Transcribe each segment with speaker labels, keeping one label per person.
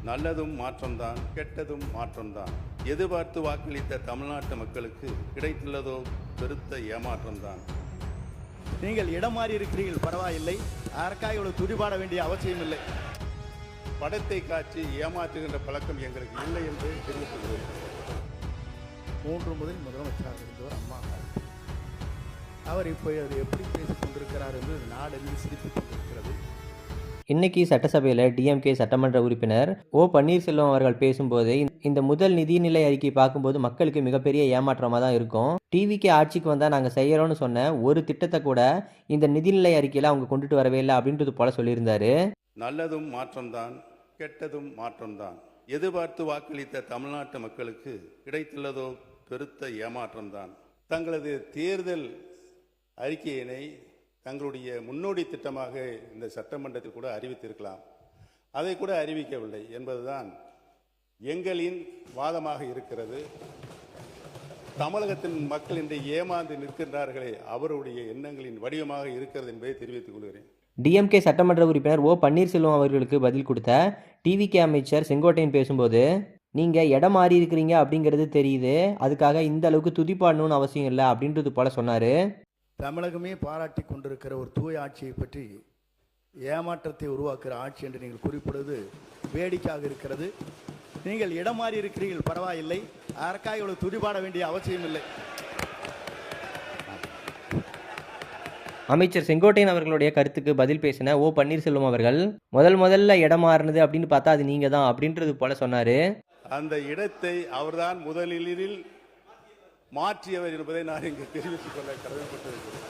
Speaker 1: நல்லதும் மாற்றம்தான், கெட்டதும் மாற்றம்தான். எதிர்பார்த்து வாக்களித்த தமிழ்நாட்டு மக்களுக்கு கிடைத்துள்ளதோ பெருத்த ஏமாற்றம்தான்.
Speaker 2: நீங்கள் இடம் மாறி இருக்கிறீர்கள், பரவாயில்லை. அதற்காக இவ்வளவு துடிபாட வேண்டிய அவசியம் இல்லை.
Speaker 1: படத்தை காட்சி ஏமாற்றுகின்ற பழக்கம் எங்களுக்கு இல்லை என்று தெரிவித்துள்ளது.
Speaker 2: 3 முதல் முதலமைச்சராக இருந்தவர் அம்மா. அவர் இப்போ அது எப்படி பேசிக் கொண்டிருக்கிறார் என்று நாடெல்லாம் சிரித்துக் கொண்டிருக்கிறது.
Speaker 3: இன்னைக்கு சட்டசபையில் டிஎம்கே சட்டமன்ற உறுப்பினர் ஓ பன்னீர்செல்வம் அவர்கள் பேசும்போது இந்த முதல் நிதிநிலை அறிக்கை பார்க்கும்போது மக்களுக்கு மிகப்பெரிய ஏமாற்றமாக தான் இருக்கும். டிவிக்கு ஆட்சிக்கு வந்தால் நாங்கள் செய்கிறோன்னு சொன்ன ஒரு திட்டத்தை கூட இந்த நிதிநிலை அறிக்கையில் அவங்க கொண்டுட்டு வரவே இல்லை அப்படின்றது போல சொல்லியிருந்தாரு.
Speaker 1: நல்லதும் மாற்றம்தான், கெட்டதும் மாற்றம்தான். எதிர்பார்த்து வாக்களித்த தமிழ்நாட்டு மக்களுக்கு கிடைத்துள்ளதோ பெருத்த ஏமாற்றம்தான். தங்களது தேர்தல் அறிக்கையினை தங்களுடைய முன்னோடி திட்டமாக இந்த சட்டமன்றத்தில் கூட அறிவித்திருக்கலாம். அதை கூட அறிவிக்கவில்லை என்பதுதான் எங்களின் வாதமாக இருக்கிறது. தமிழகத்தின் மக்கள் இன்று ஏமாந்து நிற்கின்றார்களே, அவருடைய எண்ணங்களின் வடிவமாக இருக்கிறது என்பதை தெரிவித்துக் கொள்கிறேன்.
Speaker 3: டிஎம்கே சட்டமன்ற உறுப்பினர் ஓ பன்னீர்செல்வம் அவர்களுக்கு பதில் கொடுத்த டிவிகே அமைச்சர் செங்கோட்டையன் பேசும்போது, நீங்கள் இடம் மாறி இருக்கிறீங்க அப்படிங்கிறது தெரியுது, அதுக்காக இந்த அளவுக்கு துதிப்பாடணும்னு அவசியம் இல்லை அப்படின்றது போல சொன்னார்.
Speaker 2: தமிழகமே பாராட்டி கொண்டிருக்கிற ஒரு தூய ஆட்சியை பற்றி ஏமாற்றத்தை உருவாக்குகிற ஆட்சி என்று நீங்கள் குறிப்பிடுவது வேடிக்கையாக இருக்கிறது. நீங்கள் இடம் மாறி இருக்கிறீர்கள், பரவாயில்லை. அதற்காக இவ்வளவு துடிபாட வேண்டிய அவசியம் இல்லை.
Speaker 3: அமைச்சர் செங்கோட்டையன் அவர்களுடைய கருத்துக்கு பதில் பேசின ஓ பன்னீர்செல்வம் அவர்கள் முதல்ல இடம் மாறினது அப்படின்னு பார்த்தா அது நீங்க தான் அப்படின்றது போல சொன்னாரு.
Speaker 1: அந்த இடத்தை அவர்தான் முதலில் மாற்றியவர் என்பதை நான் இங்கு தெரிவித்துக் கொள்ள கடமைப்பட்டிருக்கிறேன்.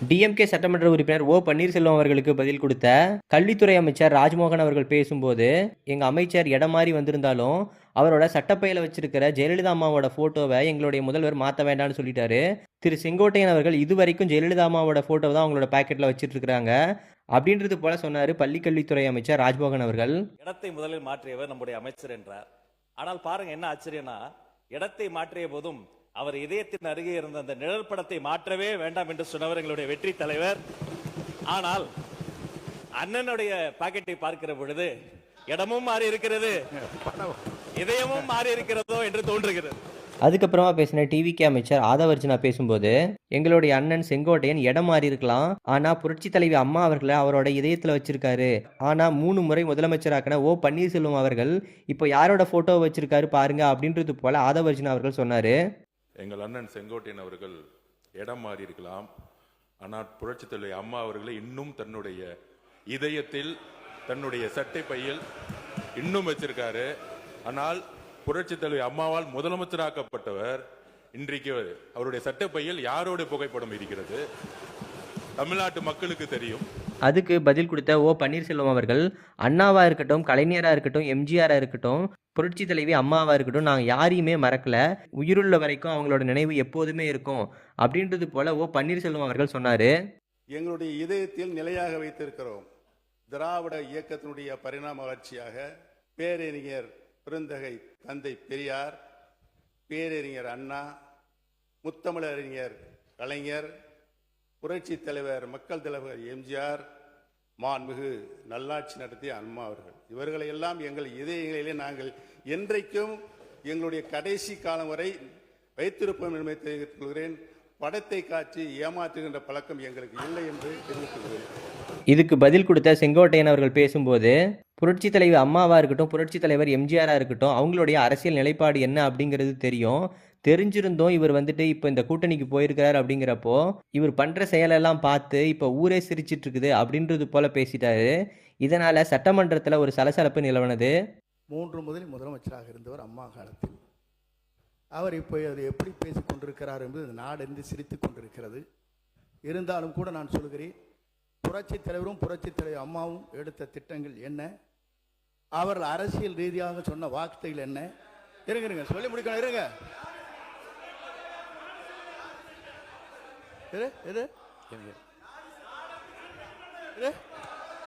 Speaker 3: டிஎம்கே சட்டமன்ற உறுப்பினர் ஓ பன்னீர்செல்வம் அவர்களுக்கு பதில் கொடுத்த கல்வித்துறை அமைச்சர் ராஜ்மோகன் அவர்கள் பேசும்போது, எங்கள் அமைச்சர் இடம் மாறி வந்திருந்தாலும் அவரோட சட்டப்பையில் வச்சிருக்கிற ஜெயலலிதா அம்மாவோட ஃபோட்டோவை எங்களுடைய முதல்வர் மாற்ற வேண்டாம்னு சொல்லிட்டாரு. திரு செங்கோட்டையன் அவர்கள் இதுவரைக்கும் ஜெயலலிதா அம்மாவோட ஃபோட்டோ தான் அவங்களோட பாக்கெட்டில் வச்சுட்டு இருக்கிறாங்க அப்படின்றது போல சொன்னார் பள்ளிக்கல்வித்துறை அமைச்சர் ராஜ்மோகன் அவர்கள்.
Speaker 4: இடத்தை முதலில் மாற்றியவர் நம்முடைய அமைச்சர் என்றார். ஆனால் பாருங்க என்ன ஆச்சரியம்னா, இடத்தை மாற்றிய போதும் அவர் இதயத்தின் அருகே இருந்த அந்த நிழல் படத்தை மாற்றவே வேண்டாம் என்று சொன்னவர் எங்களுடைய வெற்றி தலைவர். ஆனால் அண்ணனுடைய பாக்கெட்டை பார்க்கிற பொழுது இடமும் மாறி இருக்கிறது, இதயமும் மாறி இருக்கிறதோ என்று தோன்றுகிறது.
Speaker 3: அதுக்கப்புறமா பேசின டிவிகே அமைச்சர் ஆதவர்ஜனா பேசும்போது, எங்களுடைய அண்ணன் செங்கோட்டையன் இடம் மாறி இருக்கலாம், ஆனா புரட்சி தலைவி அம்மா அவர்களை அவரோட இதயத்துல வச்சிருக்காரு. ஆனா 3 முறை முதலமைச்சராக்கின ஓ பன்னீர்செல்வம் அவர்கள் இப்போ யாரோட போட்டோ வச்சிருக்காரு பாருங்க அப்படின்றது போல ஆதவர்ஜனா அவர்கள் சொன்னாரு.
Speaker 5: எங்கள் அண்ணன் செங்கோட்டையன் அவர்கள் இடம் மாறி இருக்கலாம், ஆனால் புரட்சி தலைவி அம்மா அவர்களை இன்னும் தன்னுடைய இதயத்தில் தன்னுடைய சட்டை பையில் இன்னும் வச்சிருக்காரு. ஆனால் புரட்சி தலைவி அம்மாவால் முதலமைச்சராக்கப்பட்டவர் இன்றைக்கு அவருடைய சட்டப்பையில் யாரோட புகைப்படம் இருக்கிறது தமிழ்நாட்டு மக்களுக்கு தெரியும்.
Speaker 3: அதுக்கு பதில் கொடுத்த ஓ பன்னீர்செல்வம் அவர்கள், அண்ணாவா இருக்கட்டும், கலைஞரா இருக்கட்டும், எம்ஜிஆரா இருக்கட்டும், புரட்சி தலைவி அம்மாவா இருக்கட்டும், நாங்கள் யாரையுமே மறக்கல, உயிருள்ள வரைக்கும் அவங்களோட நினைவு எப்போதுமே இருக்கும் அப்படின்றது போல ஓ பன்னீர்செல்வம் அவர்கள் சொன்னாரு.
Speaker 1: எங்களுடைய இதயத்தில் நிலையாக வைத்திருக்கிறோம். திராவிட இயக்கத்தினுடைய பரிணாம வளர்ச்சியாக பேரறிஞர் பெருந்தகை தந்தை பெரியார், பேரறிஞர் அண்ணா, முத்தமிழறிஞர் கலைஞர், புரட்சி தலைவர் மக்கள் தலைவர் எம்ஜிஆர், மாண்புமிகு நல்லாட்சி நடத்திய அம்மா அவர்கள், இவர்களை எல்லாம் எங்கள் இதயங்களிலே நாங்கள் என்றைக்கும் எங்களுடைய கடைசி காலம் வரை வைத்திருப்போம் என்பதை தெரிவித்துக் கொள்கிறேன். படத்தை காட்சி ஏமாற்றுகின்ற பழக்கம் எங்களுக்கு இல்லை என்று தெரிவித்துக் கொள்கிறேன்.
Speaker 3: இதுக்கு பதில் கொடுத்த செங்கோட்டையன் அவர்கள் பேசும்போது, புரட்சி தலைவி அம்மாவா இருக்கட்டும், புரட்சி தலைவர் எம்ஜிஆரா இருக்கட்டும், அவங்களுடைய அரசியல் நிலைப்பாடு என்ன அப்படிங்கிறது தெரிஞ்சிருந்தோம். இவர் இப்போ இந்த கூட்டணிக்கு போயிருக்கிறார் அப்படிங்கிறப்போ இவர் பண்ற செயலெல்லாம் பார்த்து இப்போ ஊரே சிரிச்சிட்டு இருக்குது அப்படின்றது போல பேசிட்டாரு. இதனால சட்டமன்றத்தில் ஒரு சலசலப்பு நிலவனது.
Speaker 2: 3 முதல் முதலமைச்சராக இருந்தவர் அம்மா காலத்தில். அவர் இப்போ அது எப்படி பேசிக் கொண்டிருக்கிறார் என்பது நாடென்று சிரித்துக் கொண்டிருக்கிறது. இருந்தாலும் கூட நான் சொல்கிறேன், புரட்சி தலைவரும் புரட்சி தலைவர் அம்மாவும் எடுத்த திட்டங்கள் என்ன, அவர்கள் அரசியல் ரீதியாக சொன்ன வார்த்தைகள் என்ன, இருங்க சொல்லி முடிக்கணும். இருங்க